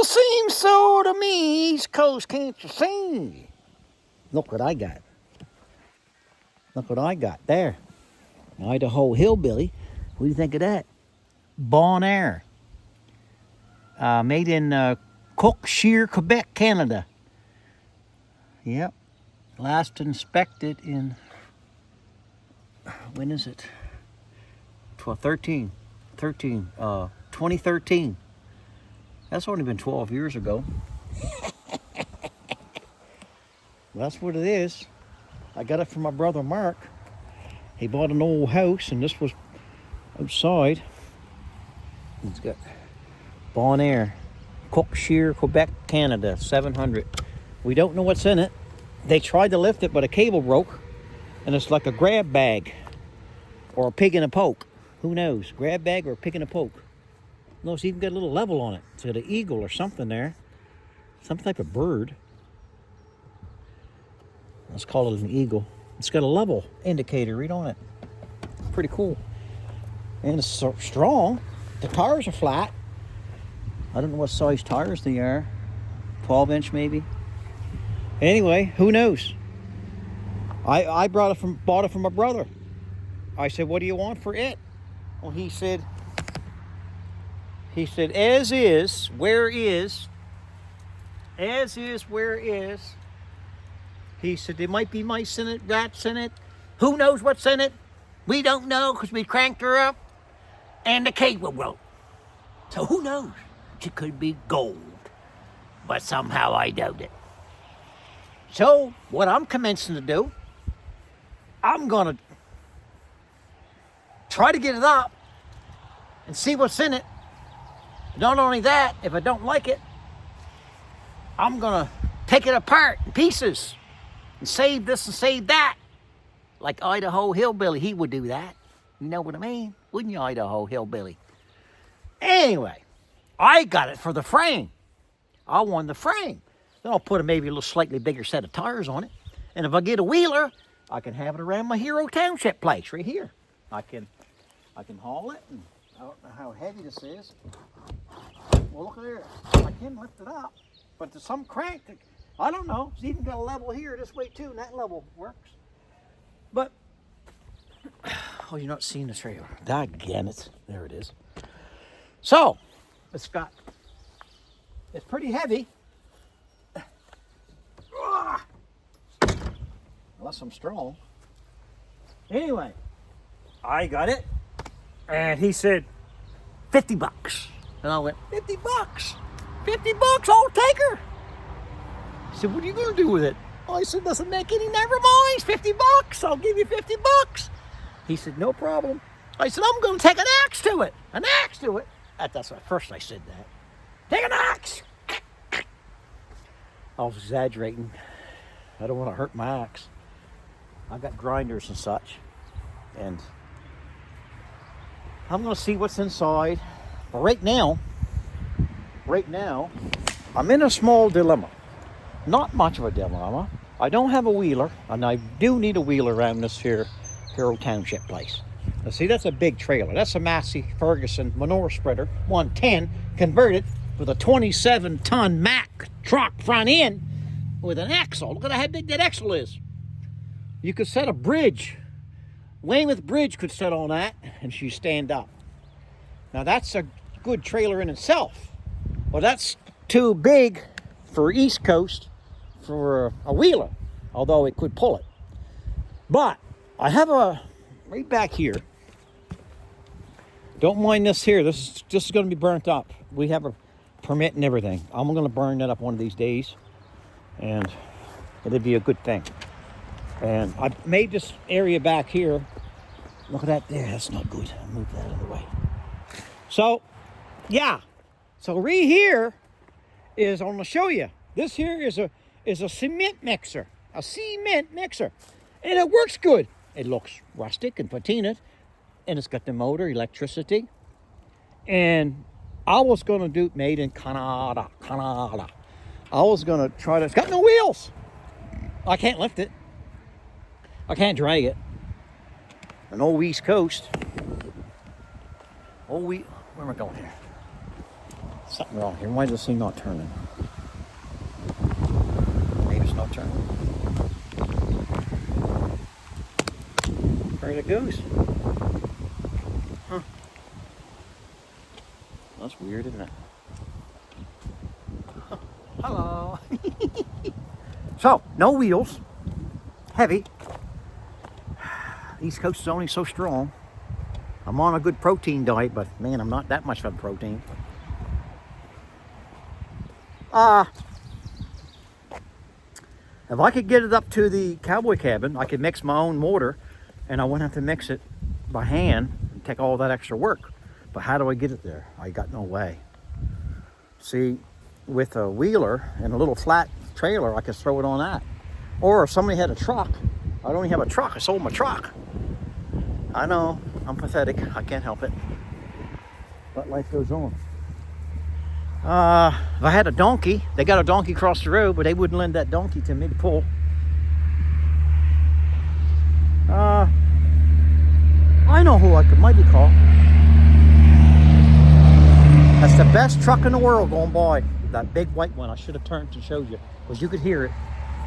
Well, seems so to me, East Coast, can't you see? Look what I got. Look what I got there. Idaho Hillbilly. What do you think of that? Bon Air. Made in Cook-Shear, Quebec, Canada. Yep. Last inspected in, when is it? 2013. That's only been 12 years ago. That's what it is. I got it from my brother Mark. He bought an old house, and this was outside. It's got Bon Air, Cook-Shear, Quebec, Canada, 700. We don't know what's in it. They tried to lift it, but a cable broke, and it's like a grab bag or a pig in a poke. Who knows? Grab bag or a pig in a poke. No, it's even got a little level on it. It's got an eagle or something there. Some type of bird. Let's call it an eagle. It's got a level indicator right on it. Pretty cool. And it's so strong. The tires are flat. I don't know what size tires they are. 12-inch maybe. Anyway, who knows? I bought it from my brother. I said, what do you want for it? Well, he said, as is, where is. As is, where is. He said, there might be mice in it, rats in it. Who knows what's in it? We don't know because we cranked her up and the cable broke. So who knows? It could be gold. But somehow I doubt it. So what I'm commencing to do, I'm going to try to get it up and see what's in it. Not only that, if I don't like it, I'm going to take it apart in pieces and save this and save that. Like Idaho Hillbilly, he would do that. You know what I mean? Wouldn't you, Idaho Hillbilly? Anyway, I got it for the frame. I won the frame. Then I'll put maybe a little slightly bigger set of tires on it. And if I get a wheeler, I can have it around my Hero Township place right here. I can haul it, and I don't know how heavy this is. Well, look at there. I can lift it up, but there's some crank that, I don't know. It's even got a level here this way too, and that level works. But, oh, you're not seeing the trailer. Doggone it. There it is. So, it's pretty heavy. Unless I'm strong. Anyway, I got it. And he said, $50. And I went, $50? $50, I'll take her. He said, what are you going to do with it? I said, doesn't make any never mind. $50, I'll give you $50. He said, no problem. I said, I'm going to take an axe to it. An axe to it. That's what first I said that. Take an axe. I was exaggerating. I don't want to hurt my axe. I got grinders and such. And I'm going to see what's inside. But right now, I'm in a small dilemma. Not much of a dilemma. I don't have a wheeler, and I do need a wheeler around this here Hero Township place. Now see, that's a big trailer. That's a Massey Ferguson manure spreader, 110, converted with a 27-ton Mack truck front end with an axle. Look at how big that axle is. You could set a bridge. Weymouth Bridge could sit on that, and she stand up. Now that's a good trailer in itself. Well, that's too big for East Coast for a wheeler, although it could pull it. But I have a, right back here. Don't mind this here. This is going to be burnt up. We have a permit and everything. I'm going to burn that up one of these days, and it'll be a good thing. And I made this area back here. Look at that there. That's not good. I'll move that out of the way. So, yeah. So right here is, I'm going to show you. This here is a cement mixer. A cement mixer. And it works good. It looks rustic and patinaed. And it's got the motor, electricity. And I was going to do, made in Canada. I was going to try to, it's got no wheels. I can't lift it. I can't drag it. An old East Coast. Where am I going here? Something wrong here. Why is this thing not turning? Maybe it's not turning. Where it goes? Huh. That's weird, isn't it? Hello. So, no wheels. Heavy. East Coast is only so strong. I'm on a good protein diet, but man, I'm not that much of a protein. If I could get it up to the cowboy cabin, I could mix my own mortar, and I wouldn't have to mix it by hand and take all that extra work. But how do I get it there? I got no way. See, with a wheeler and a little flat trailer, I could throw it on that. Or if somebody had a truck, I don't even have a truck, I sold my truck. I know, I'm pathetic, I can't help it. But life goes on. If I had a donkey, they got a donkey across the road, but they wouldn't lend that donkey to me to pull. I know who I could maybe call. That's the best truck in the world going by. That big white one. I should have turned and showed you, because you could hear it.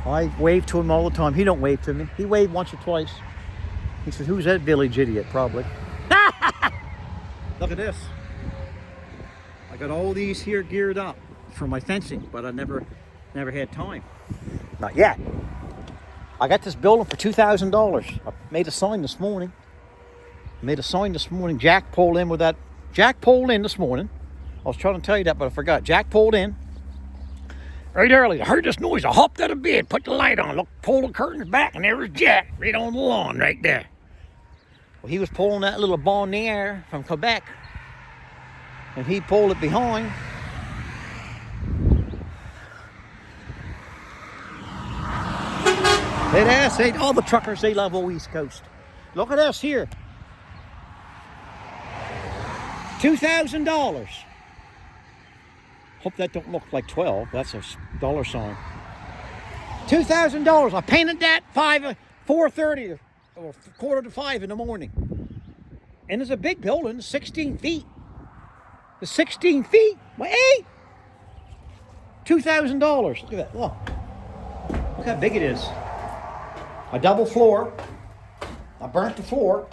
I wave to him all the time. He don't wave to me. He waved once or twice. He said, "Who's that village idiot?" Probably. Look at this. I got all these here geared up for my fencing, but I never had time. Not yet. I got this building for $2,000. I made a sign this morning. Jack pulled in with that. Jack pulled in this morning. I was trying to tell you that, but I forgot. Jack pulled in right early. I heard this noise. I hopped out of bed, put the light on, looked, pulled the curtains back, and there was Jack right on the lawn right there. Well, he was pulling that little bonniere from Quebec, and he pulled it behind. All the truckers, they love old East Coast. Look at us here. $2,000. Hope that don't look like 12. That's a dollar sign. $2,000. I painted that 4:30 or 4:45 in the morning. And it's a big building, 16 feet. The 16 feet. Hey! $2,000. Look at that. Look how big it is. A double floor. I burnt the floor.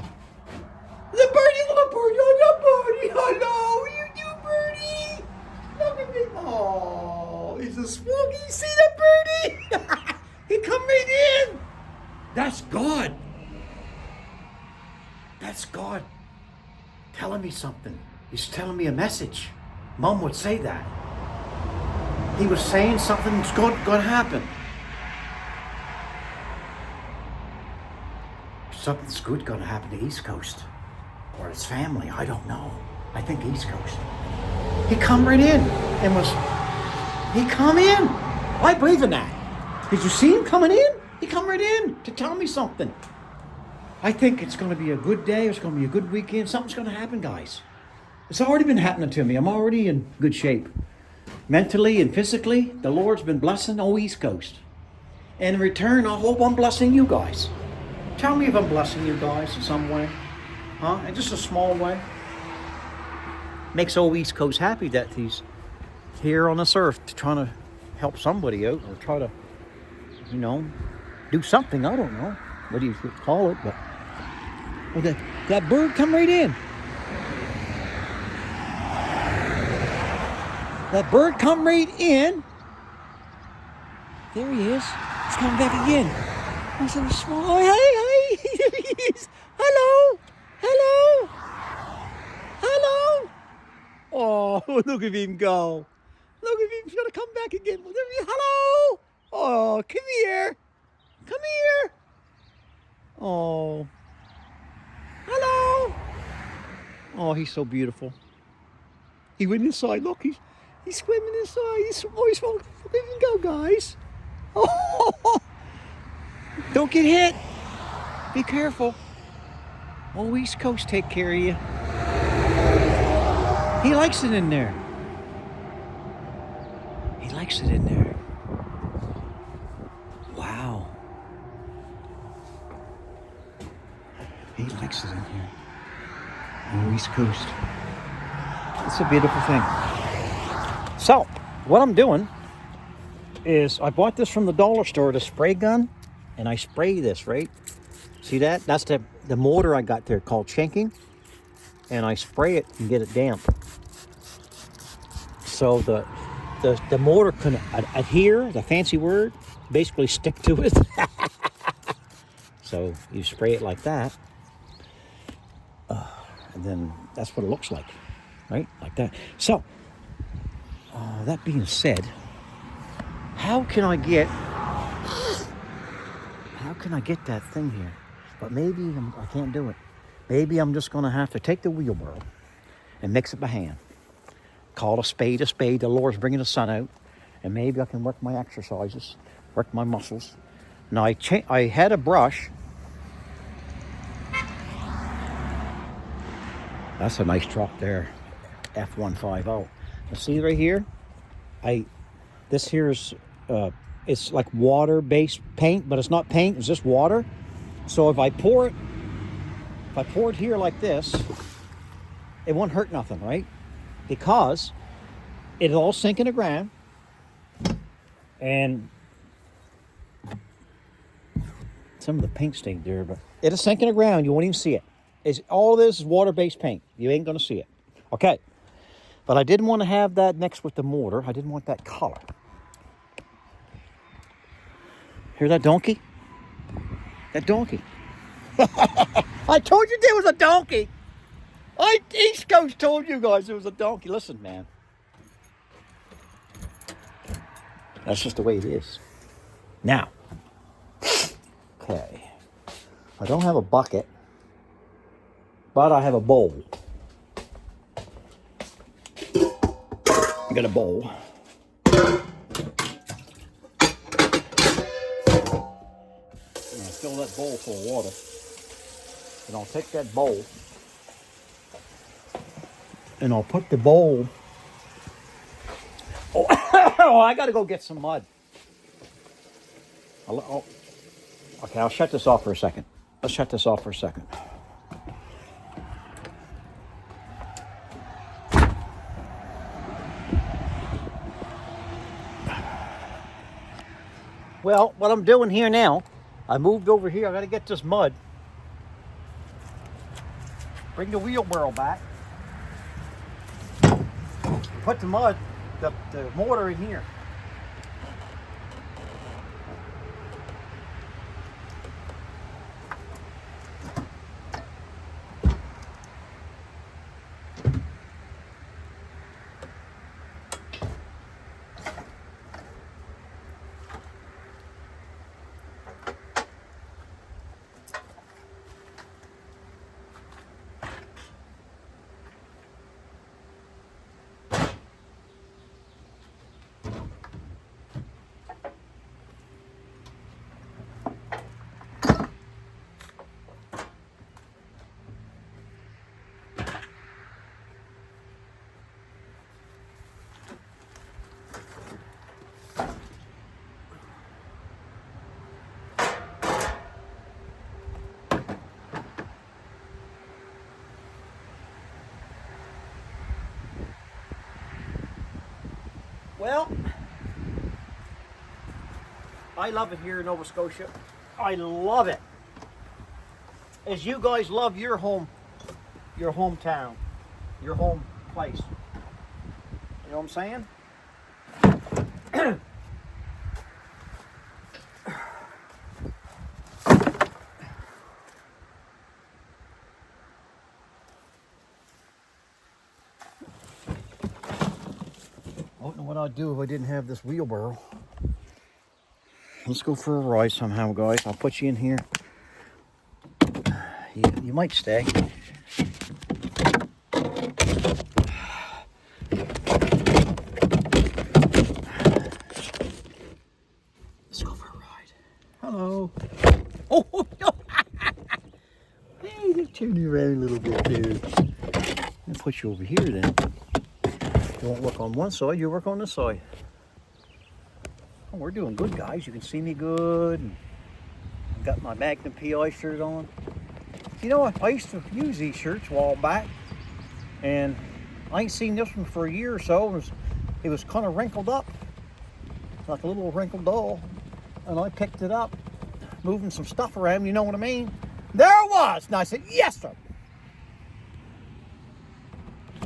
The birdie, little birdie, oh, the birdie, hello, you do, birdie. Look at me. Oh, it's a smoky. You see that birdie? He come right in. That's God. That's God telling me something. He's telling me a message. Mom would say that. He was saying something's going to happen. Something's good going to happen to East Coast. Or his family, I don't know. I think East Coast. He come right in and he come in. I believe in that. Did you see him coming in? He come right in to tell me something. I think it's going to be a good day. It's going to be a good weekend. Something's going to happen, guys. It's already been happening to me. I'm already in good shape. Mentally and physically, the Lord's been blessing the East Coast. And in return, I hope I'm blessing you guys. Tell me if I'm blessing you guys in some way. In just a small way. Makes old East Coast happy that he's here on this earth trying to help somebody out or try to, do something. I don't know what you call it, but that bird come right in. That bird come right in. There he is. He's coming back again. He's so small. Oh, hey, there he is. Hello. Hello. Hello. Oh, look at him go. Look at him. He's going to come back again. Hello. Oh, come here. Come here. Oh. Hello. Oh, he's so beautiful. He went inside. Look, he's swimming inside. He's look at him go, guys. Oh. Don't get hit. Be careful. Oh, East Coast take care of you. He likes it in there. He likes it in there. Wow. He likes it in here. Oh, East Coast. It's a beautiful thing. So, what I'm doing is I bought this from the dollar store, the spray gun, and I spray this, right? See that? That's the motor I got there called Chinking, and I spray it and get it damp. So the motor can adhere, the fancy word, basically stick to it. So you spray it like that, and then that's what it looks like, right? Like that. So, that being said, how can I get that thing here? But maybe I can't do it. Maybe I'm just going to have to take the wheelbarrow and mix it by hand. Call a spade a spade. The Lord's bringing the sun out. And maybe I can work my exercises, work my muscles. Now, I had a brush. That's a nice truck there, F150. Now, see right here? This here is, it's like water-based paint, but it's not paint, it's just water. So if I pour it here like this, it won't hurt nothing, right? Because it'll all sink in the ground, and some of the paint stayed there, but it'll sink in the ground. You won't even see it. All of this is water-based paint. You ain't gonna see it. Okay, but I didn't want to have that mixed with the mortar. I didn't want that color. Hear that donkey? That donkey. I told you there was a donkey. East Coast told you guys there was a donkey. Listen, man. That's just the way it is. Now, okay. I don't have a bucket, but I have a bowl. I got a bowl. Fill that bowl full of water, and I'll take that bowl and I'll put the bowl. Oh, I gotta go get some mud. Okay, I'll shut this off for a second. Let's shut this off for a second. Well, what I'm doing here now, I moved over here. I got to get this mud. Bring the wheelbarrow back. Put the mud, the mortar in here. Well, I love it here in Nova Scotia. I love it. As you guys love your hometown, your home place. You know what I'm saying? I don't know what I'd do if I didn't have this wheelbarrow. Let's go for a ride somehow, guys. I'll put you in here. You might stay. Let's go for a ride. Hello. Oh, no. Hey, just turn you around a little bit there. I'll put you over here then. You won't work on one side, you work on this side. Oh, we're doing good, guys. You can see me good. I've got my Magnum PI shirt on. You know what? I used to use these shirts a while back, and I ain't seen this one for a year or so. It was kind of wrinkled up, like a little wrinkled doll. And I picked it up, moving some stuff around, you know what I mean? There it was! And I said, yes, sir!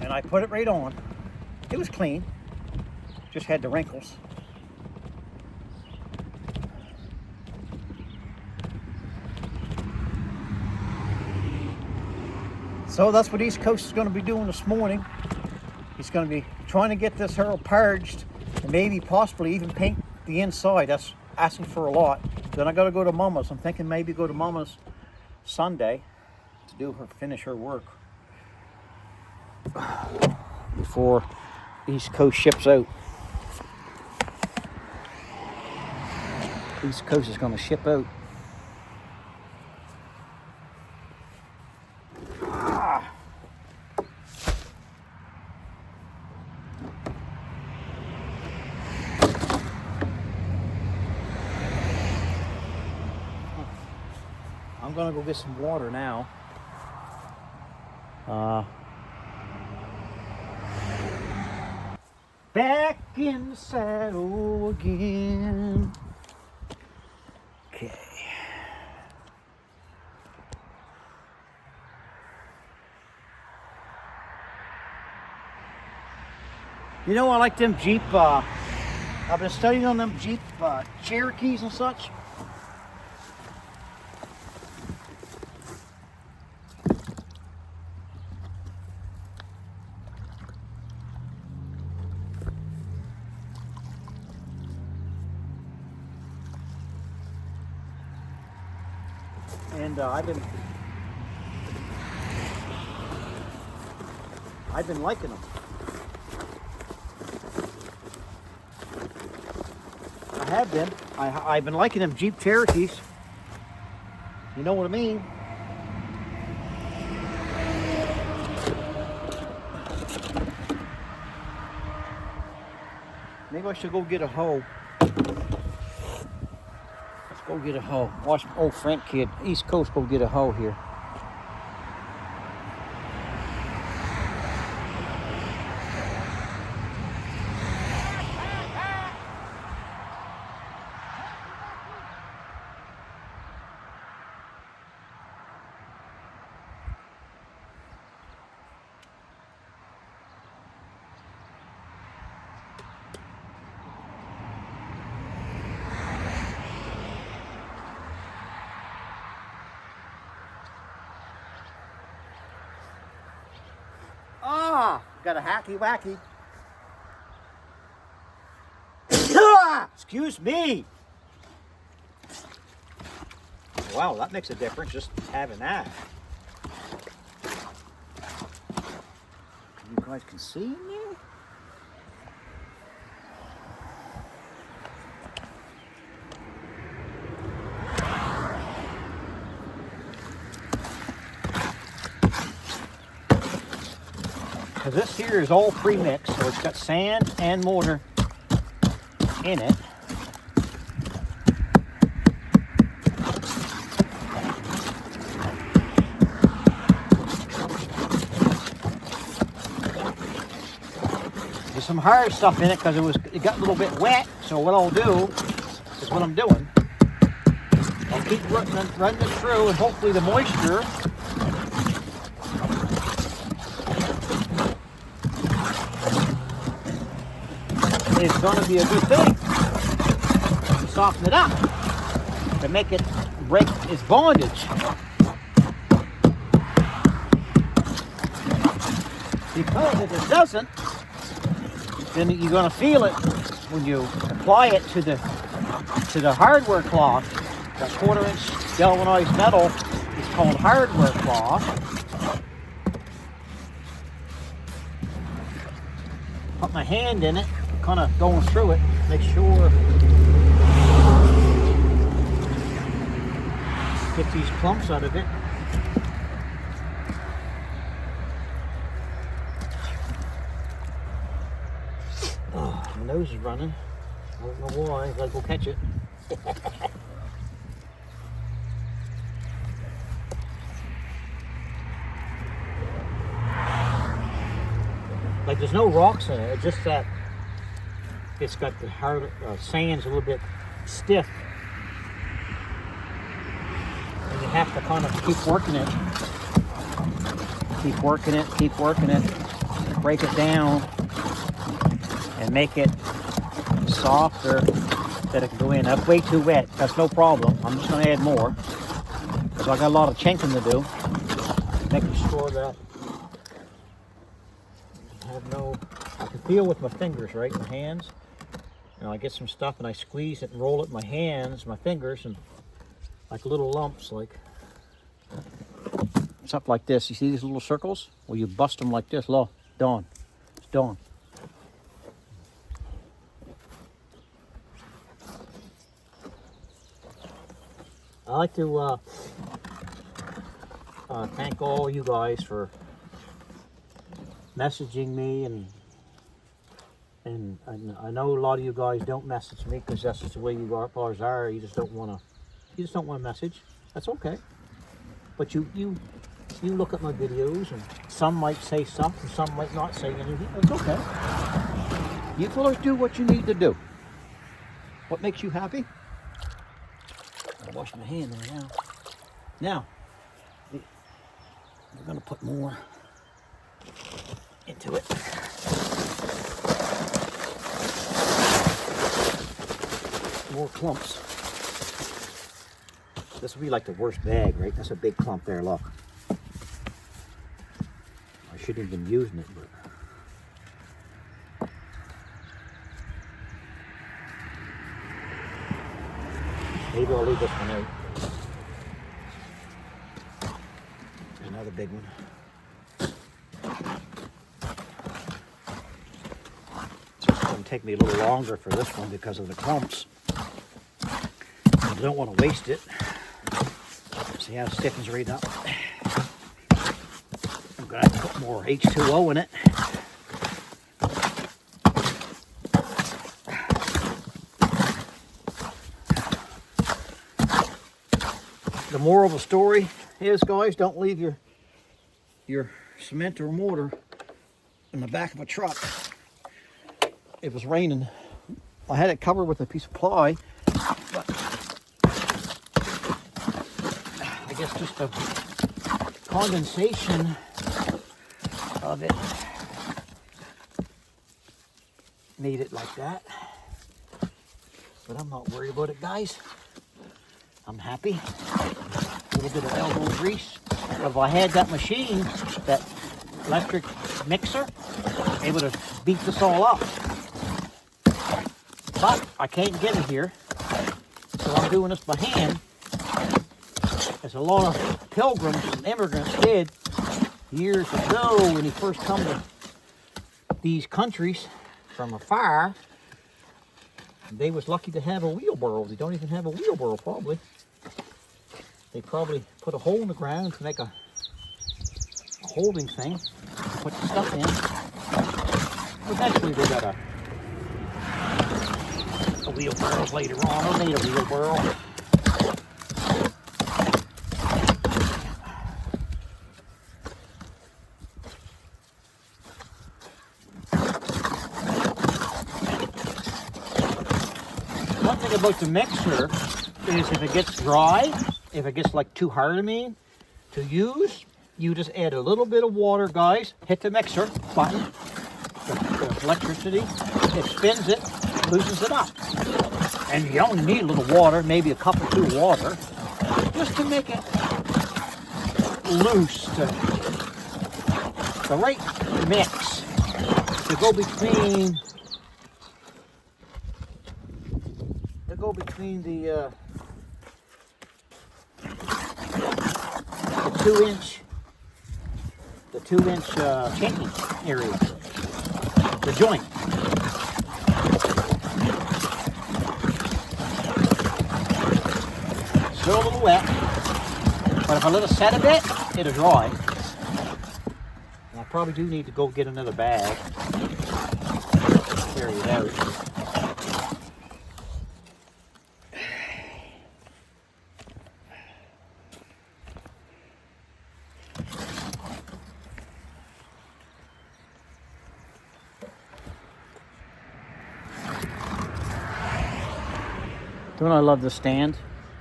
And I put it right on. It was clean, just had the wrinkles. So that's what East Coast is going to be doing this morning. He's going to be trying to get this hurl purged and maybe possibly even paint the inside. That's asking for a lot. Then I got to go to Mama's. I'm thinking maybe go to Mama's Sunday to finish her work before East Coast ships out. East Coast is going to ship out. I'm gonna go get some water now. Back in the saddle again. Okay. You know, I like them Jeep, I've been studying on them Jeep Cherokees and such. And I've been liking them. I have been. I've been liking them Jeep Cherokees. You know what I mean? Maybe I should go get a hoe. Go get a hoe. Watch my old Frank kid, East Coast, go get a hoe here. Got a hacky wacky. Excuse me. Wow, that makes a difference just having that. You guys can see me? Because this here is all pre-mixed, so it's got sand and mortar in it. There's some hard stuff in it because it got a little bit wet. So what I'll do is what I'm doing. I'll keep running it through, and hopefully the moisture is going to be a good thing to soften it up, to make it break its bondage. Because if it doesn't, then you're going to feel it when you apply it to the hardware cloth. That 1/4-inch galvanized metal is called hardware cloth. Put my hand in it, kind of going through it, make sure get these clumps out of it. Oh, my nose is running. I don't know why. I've got to go catch it. Like there's no rocks in it. It's just that it's got the hard sand's a little bit stiff, and you have to kind of keep working it, break it down, and make it softer that it can go in. That's way too wet. That's no problem. I'm just going to add more because I got a lot of chinking to do, making sure that I have no. I can feel with my fingers, right, my hands. And I get some stuff and I squeeze it and roll it in my hands, my fingers, and like little lumps, like stuff like this. You see these little circles? Well, you bust them like this. Look, done. It's done. I like to thank all you guys for messaging me, and I know a lot of you guys don't message me because that's just the way you guys are. You just don't want to message. That's okay. But you look at my videos, and some might say something, some might not say anything. It's okay. You fellas do what you need to do. What makes you happy? I wash my hand there now. Now, we're going to put more into it. More clumps. This will be like the worst bag, right? That's a big clump there, look. I shouldn't have been using it, but maybe I'll leave this one out. Another big one. It's just going to take me a little longer for this one because of the clumps. I don't want to waste it. See how it stiffens right up. I'm going to have to put more H2O in it. The moral of the story is, guys, don't leave your cement or mortar in the back of a truck. It was raining. I had it covered with a piece of ply, but I guess just the condensation of it made it like that. But I'm not worried about it, guys. I'm happy. A little bit of elbow grease. But if I had that machine, that electric mixer, it would have beat this all up. But I can't get it here, so I'm doing this by hand. As a lot of pilgrims and immigrants did years ago when he first come to these countries from afar. They was lucky to have a wheelbarrow. They don't even have a wheelbarrow, probably. They probably put a hole in the ground to make a holding thing to put the stuff in. Eventually they got a wheelbarrow later on. Or made a wheelbarrow. One thing about the mixer is if it gets dry, if it gets like too hard, to use, you just add a little bit of water, guys. Hit the mixer button, the electricity, it spins it, loosens it up. And you only need a little water, maybe a cup or two of water, just to make it loose, the right mix to go between the 2-inch chinking area, the joint. Still a little wet, but if I let it set a bit, it'll dry. And I probably do need to go get another bag, carry it out. Don't I love this stand?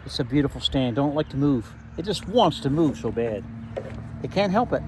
It's a beautiful stand. Don't like to move. It just wants to move so bad. It can't help it.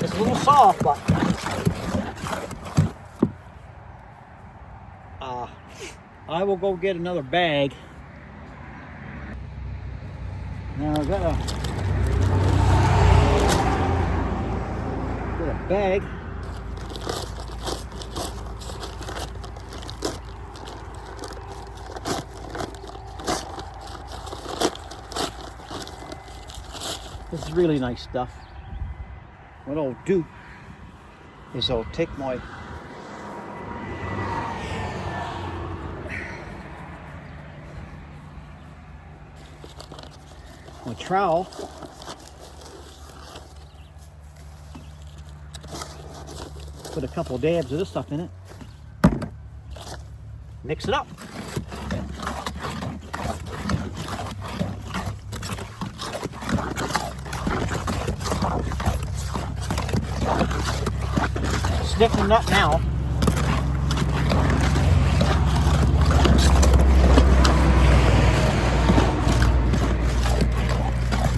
It's a little soft, but I will go get another bag. Now I gotta get a bag. This is really nice stuff. What I'll do is I'll take my trowel, put a couple dabs of this stuff in it, mix it up. Stick the nut now.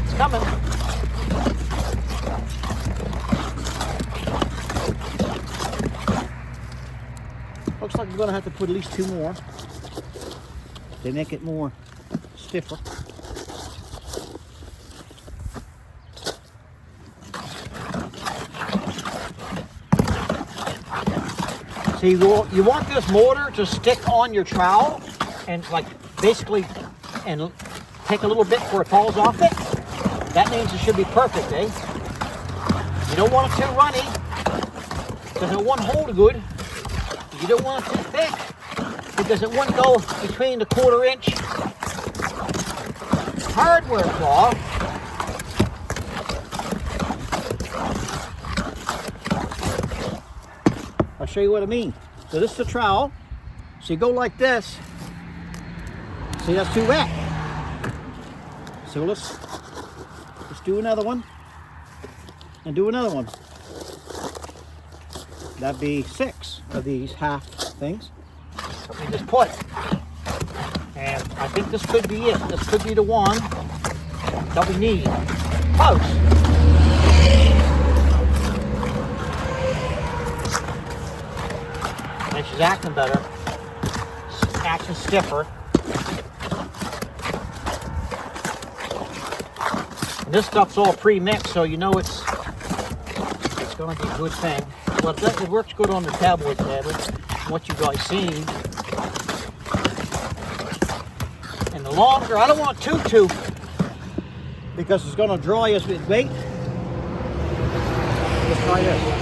It's coming. Looks like we're going to have to put at least 2 more. They make it more stiffer. So you want this mortar to stick on your trowel and like basically and take a little bit before it falls off it. That means it should be perfect, eh? You don't want it too runny because it won't hold good. You don't want it too thick because it won't go between the 1/4 inch hardware cloth. I'll show you what I mean. So this is the trowel. So you go like this. See, that's too wet. So let's do another one and do another one. That'd be 6 of these half things. Let me just put it. And I think this could be it. This could be the one that we need. Close. And she's acting better, acting stiffer. And this stuff's all pre-mixed, so you know it's going to be a good thing. Well, it works good on the Cowboy tablet, what you guys seen. And the longer, I don't want too, because it's going to dry us with weight. Let's try this.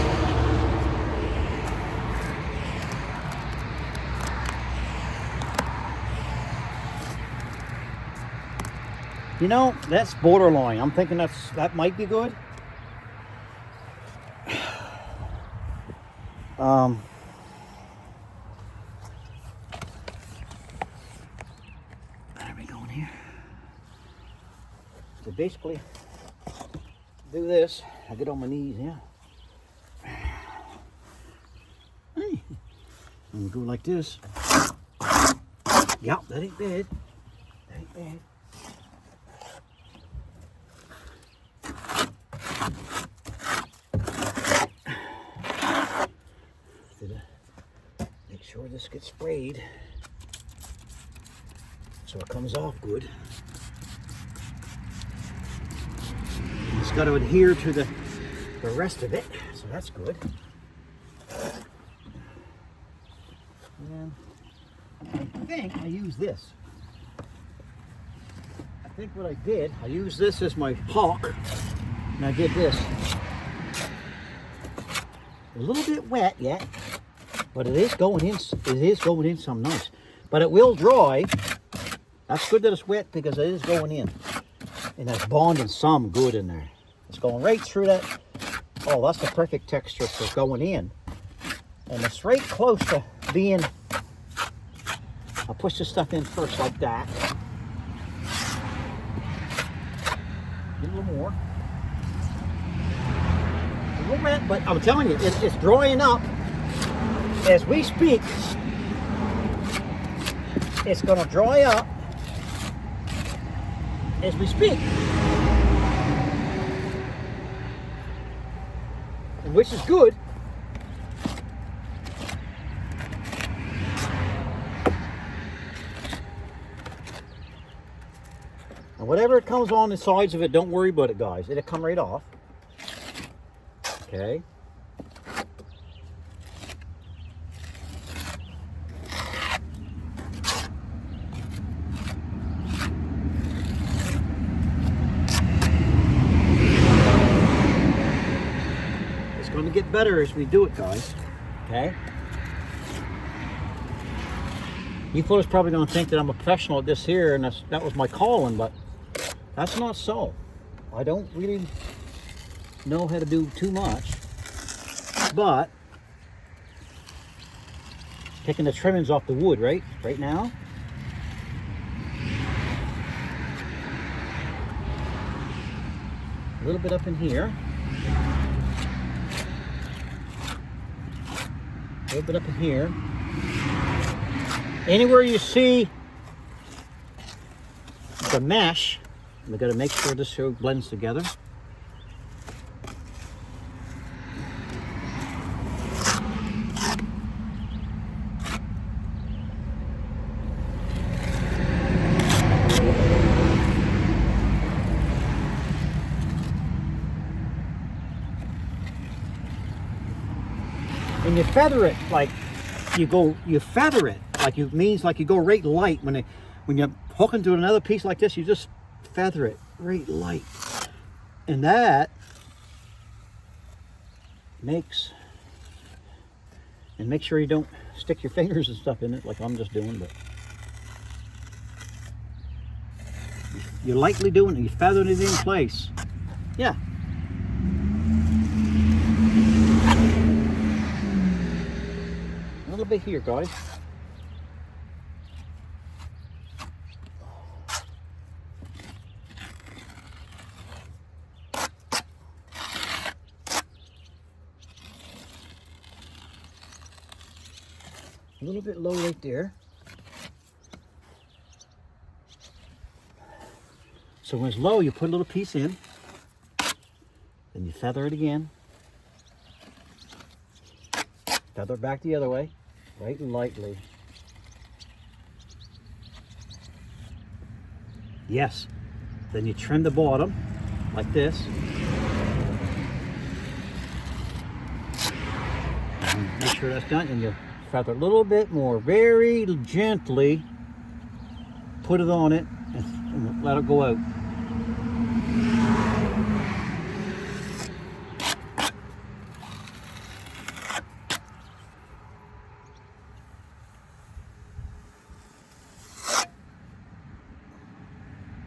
You know, that's borderline. I'm thinking that might be good. Where are we going here? So basically, do this. I get on my knees, yeah. Hey. And go like this. Yep, that ain't bad. That ain't bad. Make sure this gets sprayed so it comes off good. It's got to adhere to the rest of it, so that's good. And I think I use this. I think what I did, I used this as my hawk, and I did this. A little bit wet yet, but it is going in. It is going in some nice, but it will dry. That's good that it's wet because it is going in. And that's bonding some good in there. It's going right through that. Oh, that's the perfect texture for going in. And it's right close to being, I'll push this stuff in first like that. Get a little more. A little bit, but I'm telling you, it's drying up. As we speak, it's going to dry up as we speak. And which is good. And whatever it comes on the sides of it, don't worry about it, guys. It'll come right off. Okay. It's going to get better as we do it, guys. Okay. You fellas probably going to think that I'm a professional at this here, and that was my calling, but that's not so. I don't really know how to do too much, but taking the trimmings off the wood right now. A little bit up in here. A little bit up in here. Anywhere you see the mesh, we got to make sure this show blends together. And you feather it like you feather it like you means like you go right light when you're hooking to another piece like this. You just feather it right light, and that makes, and make sure you don't stick your fingers and stuff in it like I'm just doing, but you're lightly doing it. You feathering it in place. Yeah. A little bit here, guys. A little bit low right there. So when it's low, you put a little piece in, then you feather it again. Feather it back the other way, right lightly. Yes. Then you trim the bottom like this. And make sure that's done, and you feather a little bit more, very gently. Put it on it and let it go out.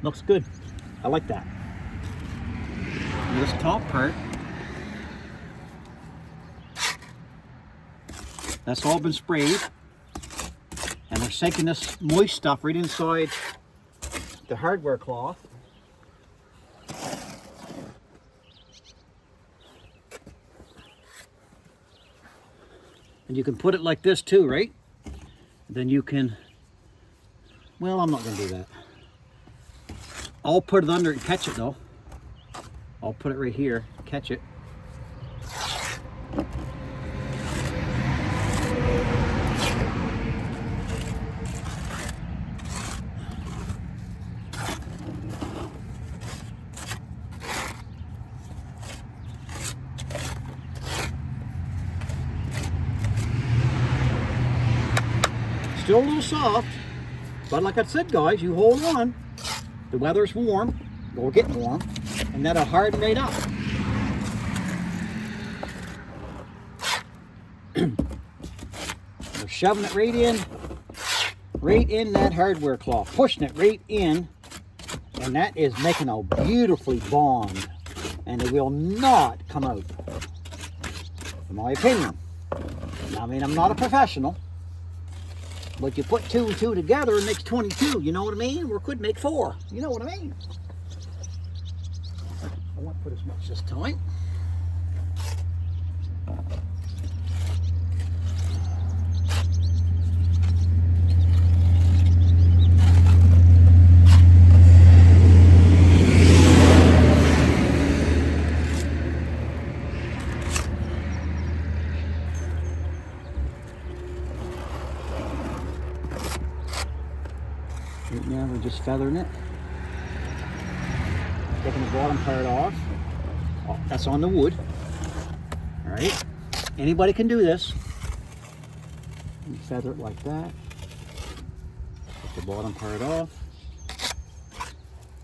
Looks good. I like that. And this top part, that's all been sprayed, and we're sinking this moist stuff right inside the hardware cloth. And you can put it like this too, right? Then you can, well, I'm not going to do that. I'll put it under and catch it though. I'll put it right here, catch it. Still a little soft, but like I said, guys, you hold on. The weather's warm, or getting warm, and that'll harden right up. We're shoving it right in that hardware cloth, pushing it right in, and And that is making a beautifully bond. And it will not come out, in my opinion. I mean, I'm not a professional, but you put 2 and 2 together, it makes 22. You know what I mean? Or could make 4. You know what I mean? I won't put as much this time. Right now we're just feathering it. Taking the bottom part off. Oh, that's on the wood. All right. Anybody can do this. You feather it like that. Take the bottom part off.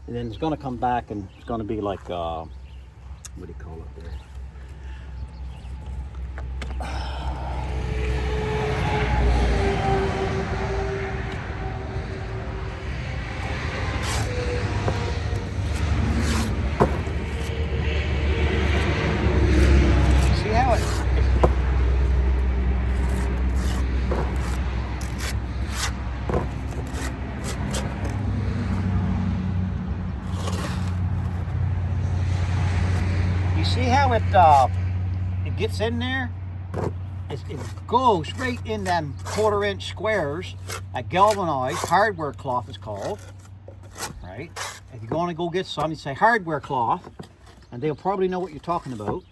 And then it's going to come back and it's going to be like, what do you call it there? See how it gets in there? It goes right in them 1/4-inch squares. A galvanized hardware cloth is called. Right? If you're going to go get some, you say hardware cloth, and they'll probably know what you're talking about.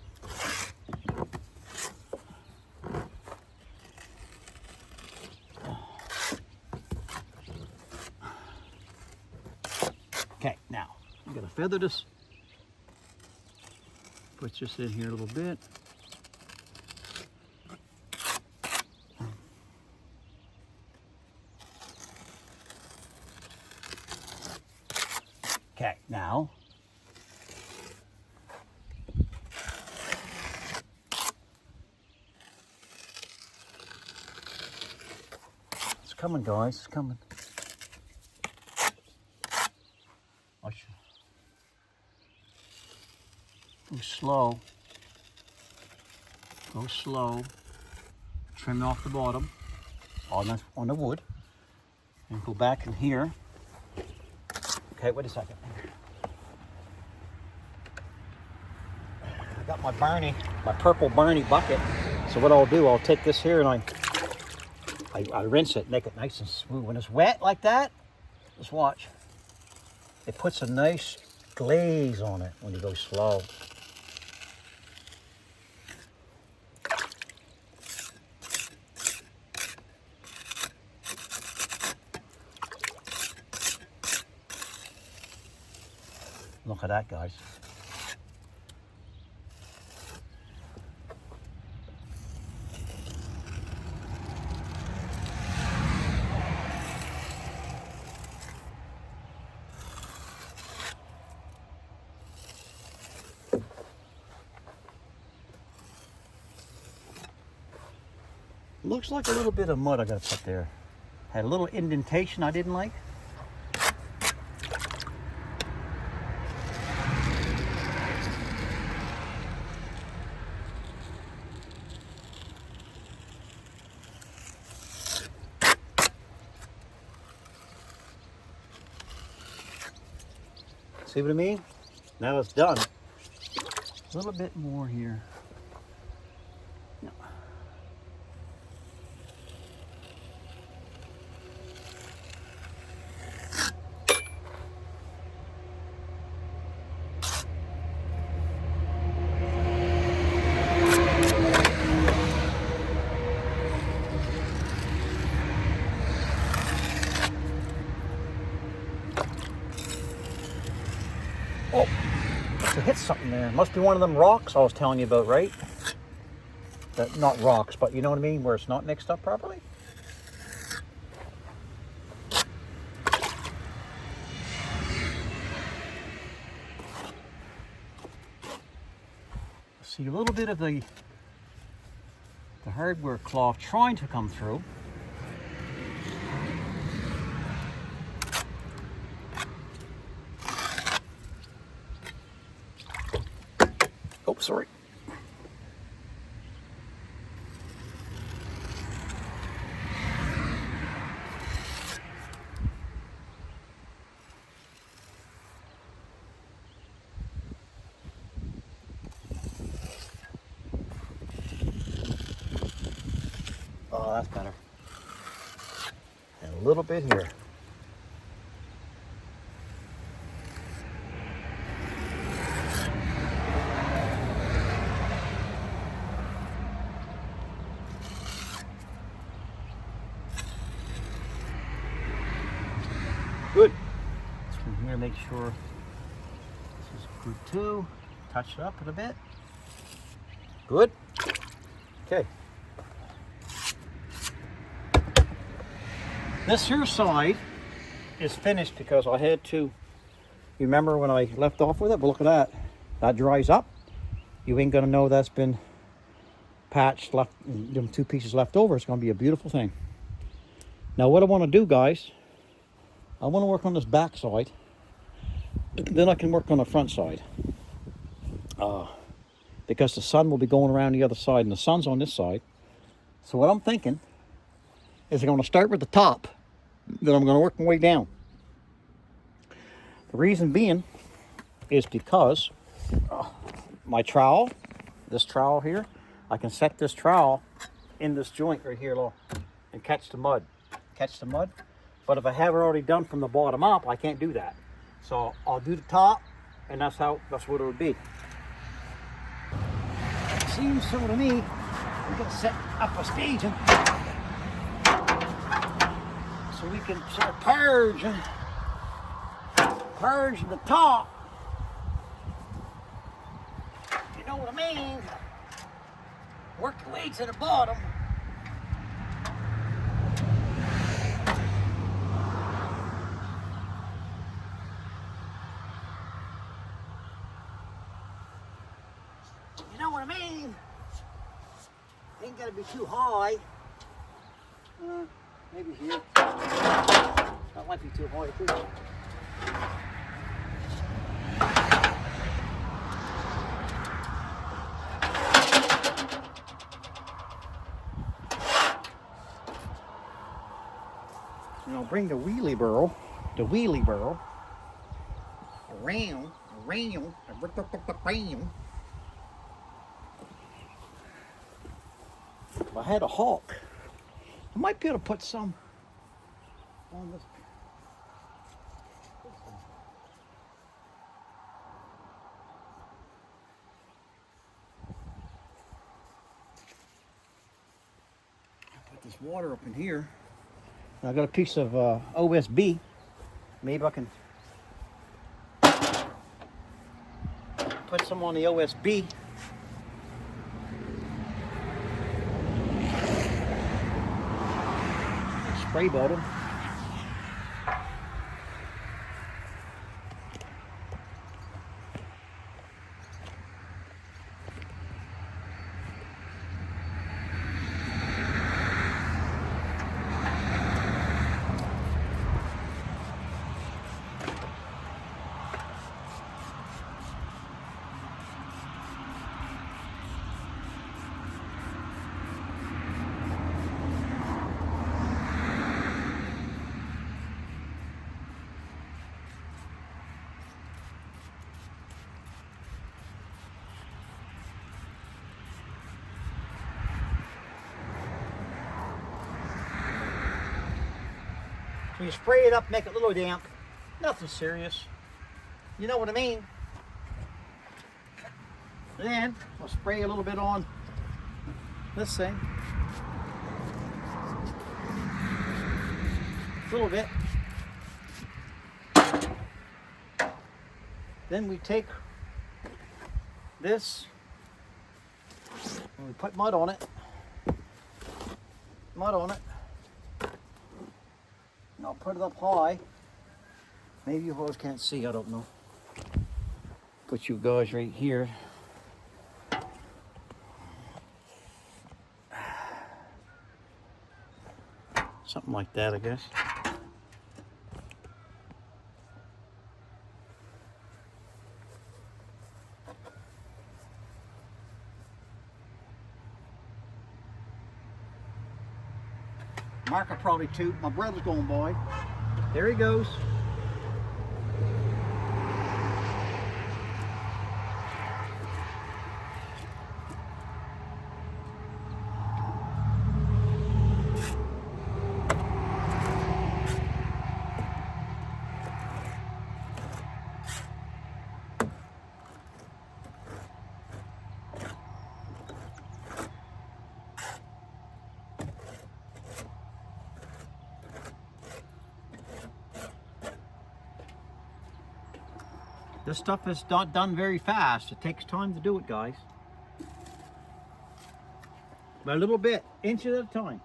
Okay, now I'm gonna feather this. Put this in here a little bit. Okay, now it's coming, guys. It's coming. Watch. Go slow. Go slow. Trim off the bottom on the wood. And go back in here. Okay, wait a second. I got my purple Barney bucket. So what I'll do, I'll take this here and I rinse it, make it nice and smooth. When it's wet like that, just watch. It puts a nice glaze on it when you go slow. Look at that, guys. Looks like a little bit of mud I gotta put there. Had a little indentation I didn't like. See what I mean? Now it's done. A little bit more here. No. Oh, must have hit something there. Must be one of them rocks I was telling you about, right? Not rocks, but you know what I mean, where it's not mixed up properly. See a little bit of the hardware cloth trying to come through. sorry. Oh, that's better. And a little bit here. Good. This one here, make sure this is good too. Touch it up a bit. Good. Okay. This here side is finished because I had to, you remember when I left off with it? But look at that. That dries up. You ain't gonna know that's been patched, left, them 2 pieces left over. It's gonna be a beautiful thing. Now what I wanna do, guys, I wanna work on this back side. Then I can work on the front side. Because the sun will be going around the other side and the sun's on this side. So what I'm thinking is I'm gonna start with the top, then I'm gonna work my way down. The reason being is because my trowel, this trowel here, I can set this trowel in this joint right here, look, and catch the mud. But if I have it already done from the bottom up, I can't do that. So I'll do the top, and that's what it would be. Seems so to me, we're gonna set up a staging so we can sort of purge the top. You know what I mean? Work your way to the bottom. You know what I mean? Ain't gotta be too high. Maybe here. That might be too high too. And I'll bring the wheelie barrel around. If I had a hawk, I might be able to put some on this. Put this water up in here. I got a piece of OSB. Maybe I can put some on the OSB. Spray bottle. So you spray it up, make it a little damp. Nothing serious. You know what I mean? Then I'll spray a little bit on this thing. A little bit. Then we take this and we put mud on it. And I'll put it up high. Maybe you boys can't see, I don't know. Put you guys right here. Something like that, I guess. Mark will probably too. My brother's going by. There he goes. This stuff is not done very fast. It takes time to do it, guys. But a little bit, inches at a time.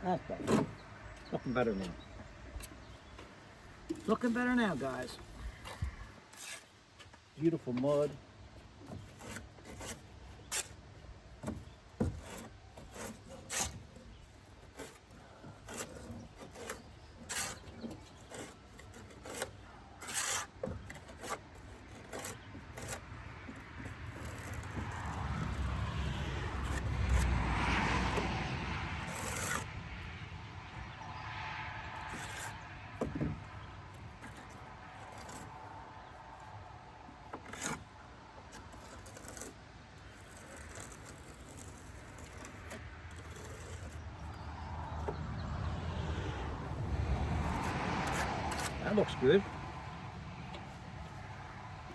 That's better. Looking better now. Looking better now, guys. Beautiful mud. That looks good.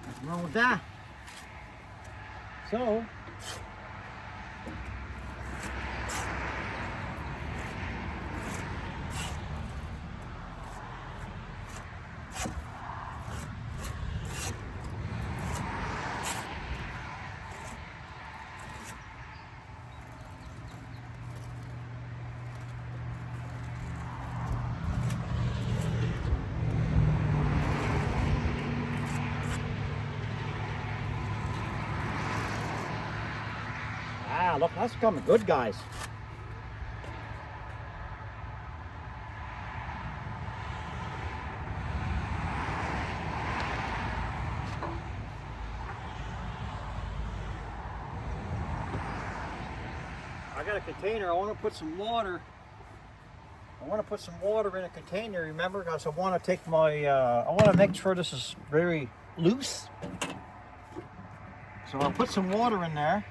Nothing wrong with that. So, look, that's coming good, guys. I got a container. I want to put some water. I want to put some water in a container, remember, because I want to take my, I want to make sure this is very loose. So I'll put some water in there.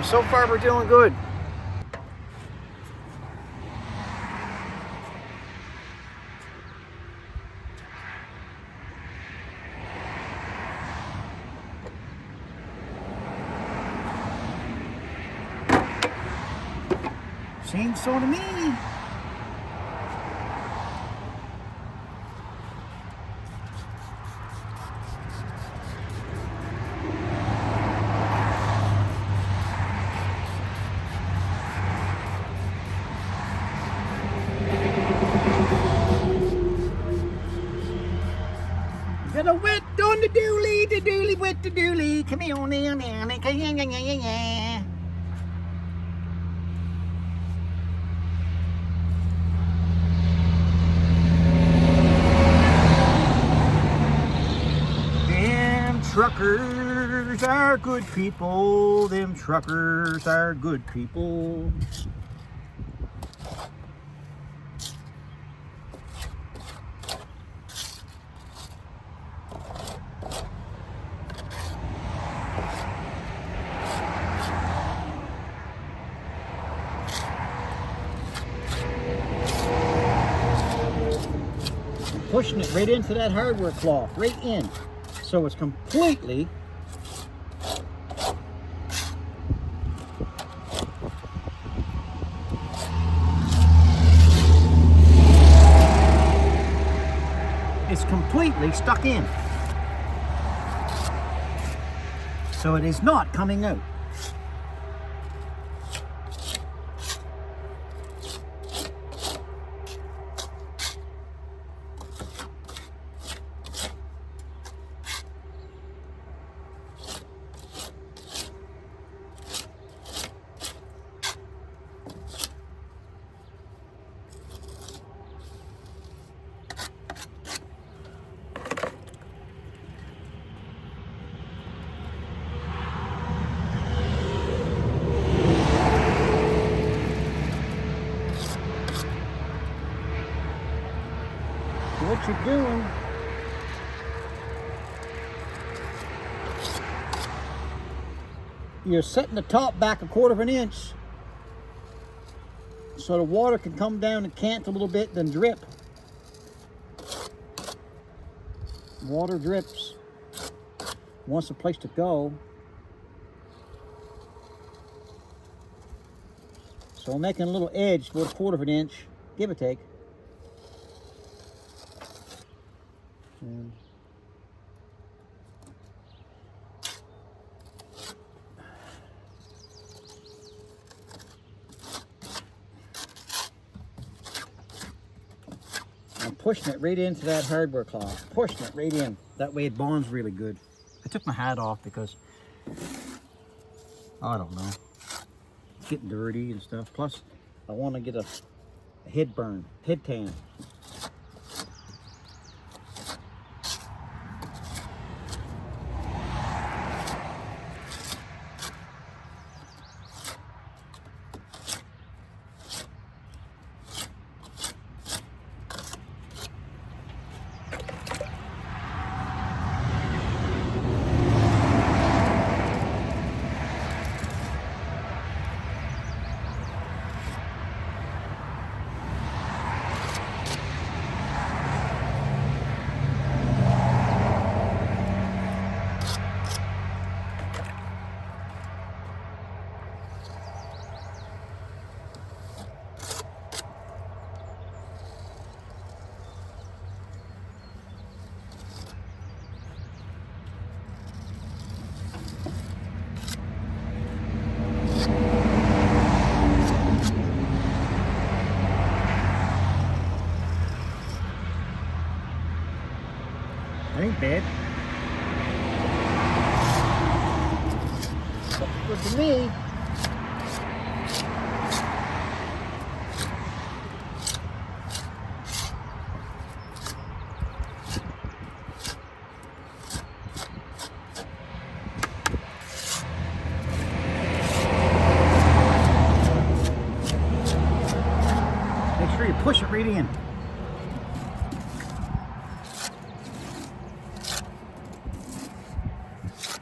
So far we're doing good. Seems so to me. Got a wet on the dooley, wet the dooley. Come on, yeah. Them truckers are good people. Them truckers are good people. Pushing it right into that hardware cloth, right in. So it's completely stuck in. So it is not coming out. What you're doing, you're setting the top back 1/4 of an inch so the water can come down and cant a little bit, then drip. Water drips. Wants a place to go. So I'm making a little edge about 1/4 of an inch, give or take. And I'm pushing it right into that hardware cloth. Pushing it right in. That way it bonds really good. I took my hat off because, I don't know, it's getting dirty and stuff. Plus, I want to get a head burn, head tan. That ain't bad. Looks good to me. Make sure you push it right in.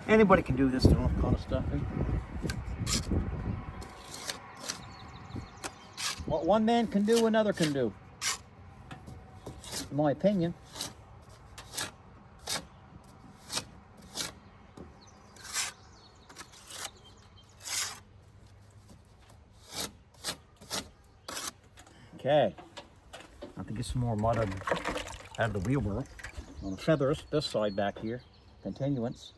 Anybody can do this kind of stuff. What one man can do, another can do. In my opinion. Okay. I have to get some more mud out of the wheelbarrow. I'm going to feather this side back here. Continuance.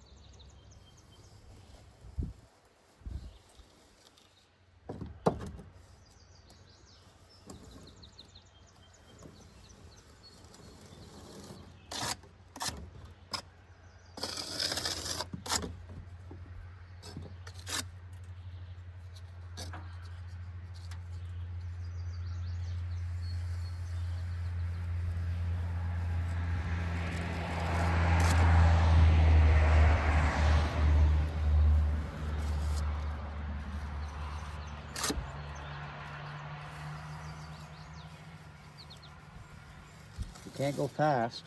You can't go fast.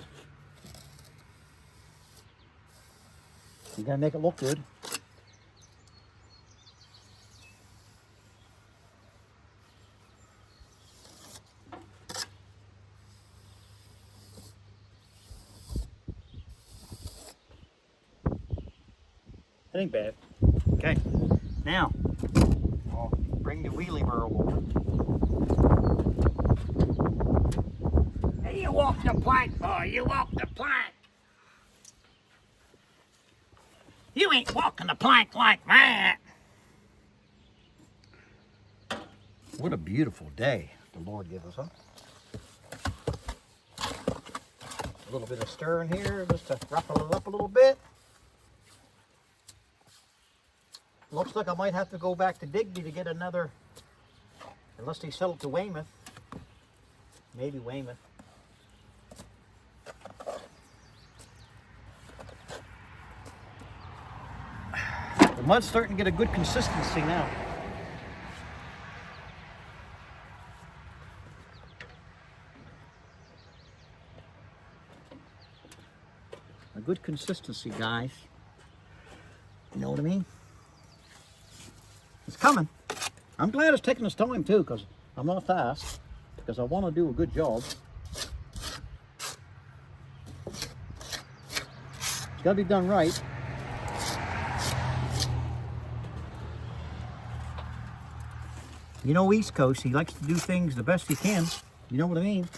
You gotta make it look good. That ain't bad. Okay, now I'll bring the wheelie barrel over. Hey, you walk the plank, boy. You walk the plank. You ain't walking the plank like that. What a beautiful day the Lord gave us, huh? A little bit of stir in here just to ruffle it up a little bit. Looks like I might have to go back to Digby to get another, unless they sell it to Weymouth. Maybe Weymouth. The mud's starting to get a good consistency now. A good consistency, guys. You know what I mean? It's coming. I'm glad it's taking its time too, because I'm not fast, because I want to do a good job. It's got to be done right. You know, East Coast, he likes to do things the best he can. You know what I mean?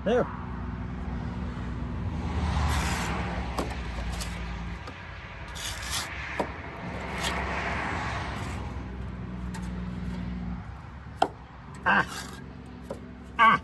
There. Ah. Ah.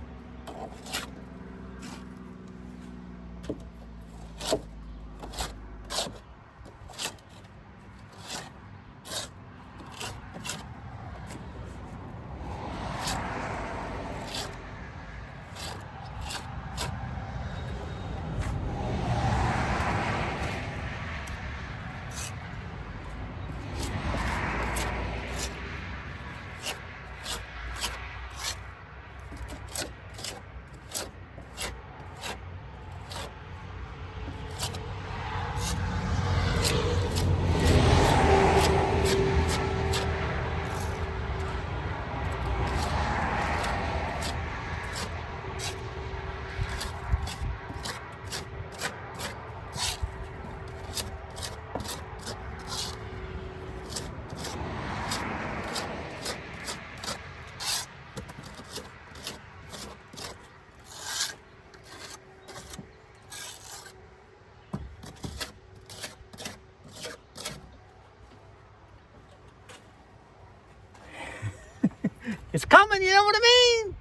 It's coming, you know what I mean?